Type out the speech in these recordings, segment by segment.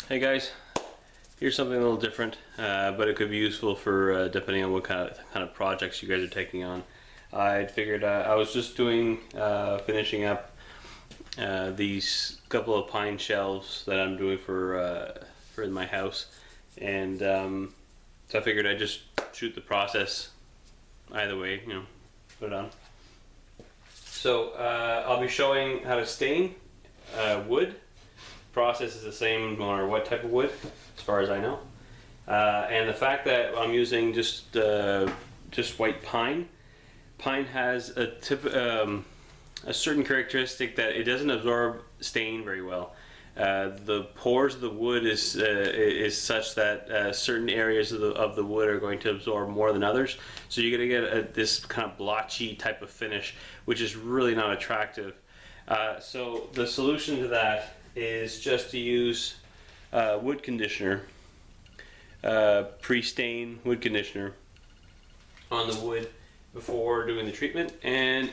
Hey guys, here's something a little different, but it could be useful for depending on what kind of projects you guys are taking on. I figured I was just finishing up these couple of pine shelves that I'm doing for my house, and so I figured I'd just shoot the process either way, put it on. So I'll be showing how to stain wood. Process is the same no matter what type of wood, as far as I know. And the fact that I'm using just white pine. Pine has a certain characteristic that it doesn't absorb stain very well. The pores of the wood is such that certain areas of the wood are going to absorb more than others. So you're going to get this kind of blotchy type of finish, which is really not attractive. So the solution to that is just to use wood conditioner, pre-stain wood conditioner on the wood before doing the treatment, and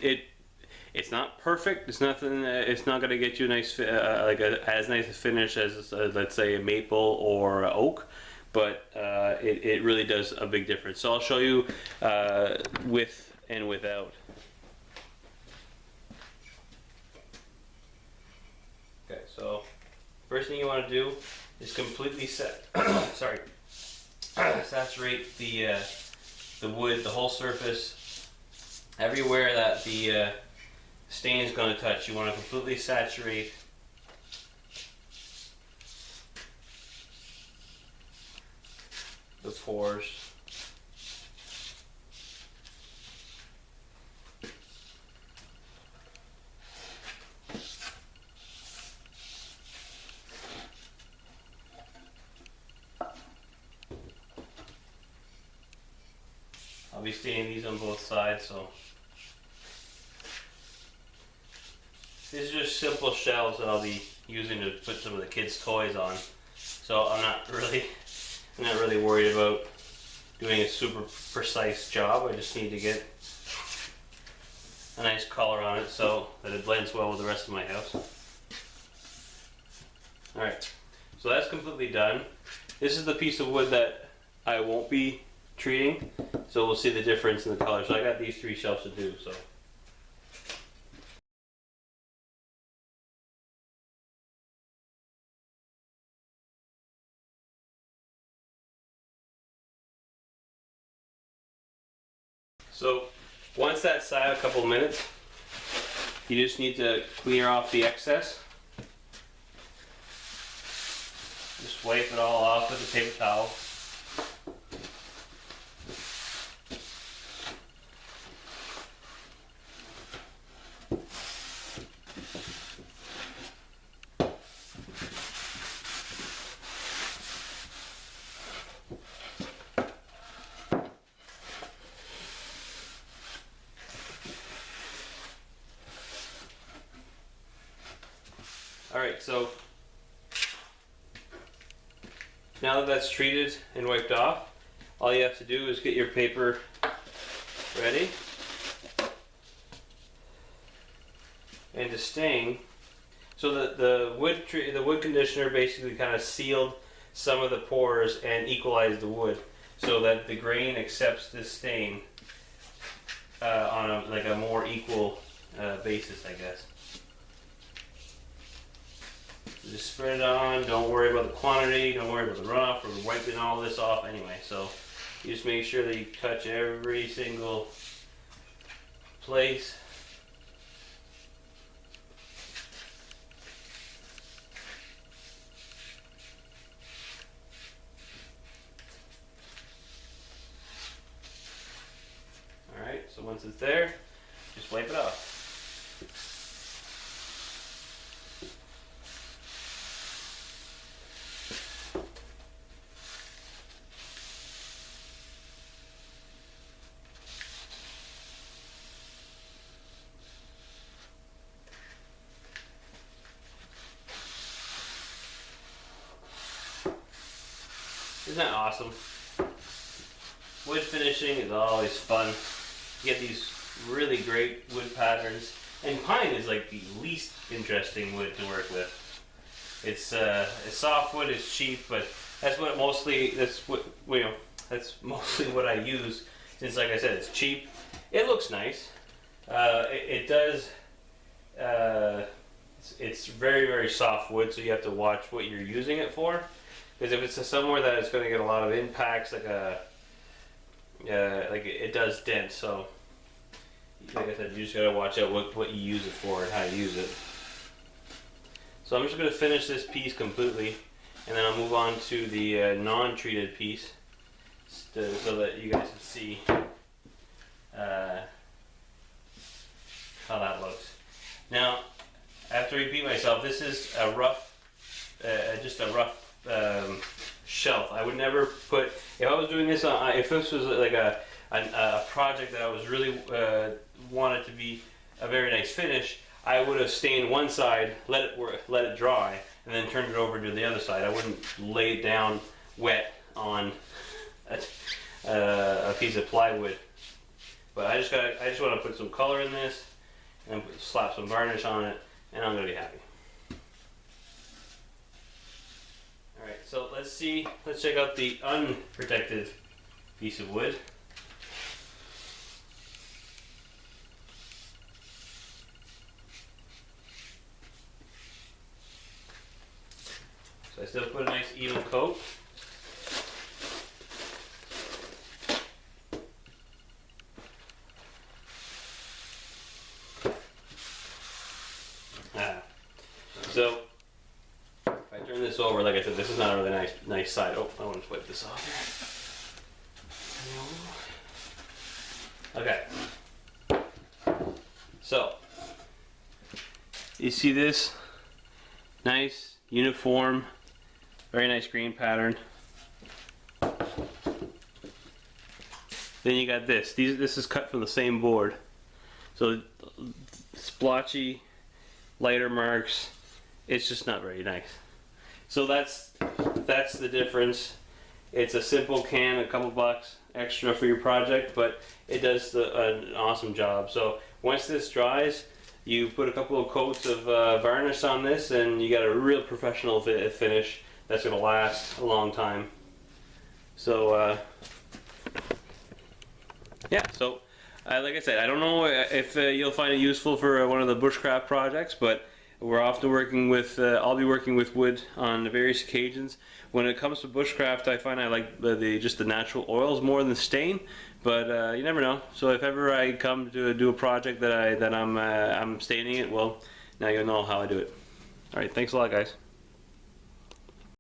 it's not perfect. It's nothing. It's not going to get you a nice as nice a finish as let's say a maple or a oak, but it really does a big difference. So I'll show you with and without. Okay, so first thing you want to do is completely saturate the wood, the whole surface, everywhere that the stain is going to touch. You want to completely saturate the pores. I'll be staining these on both sides, so these are just simple shelves that I'll be using to put some of the kids' toys on. So I'm not really worried about doing a super precise job. I just need to get a nice color on it so that it blends well with the rest of my house. Alright, so that's completely done. This is the piece of wood that I won't be treating, so we'll see the difference in the color. So I got these 3 shelves to do. So once that's sat a couple of minutes, you just need to clear off the excess. Just wipe it all off with a paper towel. Alright, so now that that's treated and wiped off, all you have to do is get your paper ready and to stain. So the wood conditioner basically kind of sealed some of the pores and equalized the wood so that the grain accepts this stain on a more equal basis, I guess. Just spread it on, don't worry about the quantity, don't worry about the runoff. We're wiping all this off anyway, so you just make sure that you touch every single place. Alright, so once it's there, just wipe it off. Isn't that awesome? Wood finishing is always fun. You get these really great wood patterns, and pine is like the least interesting wood to work with. It's softwood. It's cheap, but that's what mostly. That's mostly what I use. Since, like I said, it's cheap. It looks nice. It does. It's very, very soft wood, so you have to watch what you're using it for. Because if it's somewhere that it's going to get a lot of impacts, like it does dent. So, like I said, you just got to watch out what you use it for and how you use it. So I'm just going to finish this piece completely, and then I'll move on to the non-treated piece, so that you guys can see how that looks. Now, I have to repeat myself. This is a rough, just a rough shelf. I would never put. If I was doing this on, if this was like a project that I was really wanted to be a very nice finish, I would have stained one side, let it dry, and then turned it over to the other side. I wouldn't lay it down wet on a piece of plywood. But I just want to put some color in this and slap some varnish on it, and I'm gonna be happy. All right, so let's check out the unprotected piece of wood. So I still put a nice even coat. So if I turn this over, like I said, this is not a really nice side. Oh, I want to wipe this off here. Okay. So you see this nice uniform, very nice green pattern. Then you got this. This is cut from the same board. So splotchy, lighter marks. It's just not very nice. So that's the difference. It's a simple can, a couple bucks extra for your project, but it does an awesome job. So once this dries, you put a couple of coats of varnish on this, and you got a real professional finish that's going to last a long time. So yeah, so like I said, I don't know if you'll find it useful for one of the bushcraft projects, but we're often working with, I'll be working with wood on various occasions. When it comes to bushcraft, I find I like just the natural oils more than stain, but you never know. So if ever I come to do a project that I'm staining it, well, now you'll know how I do it. All right, thanks a lot, guys.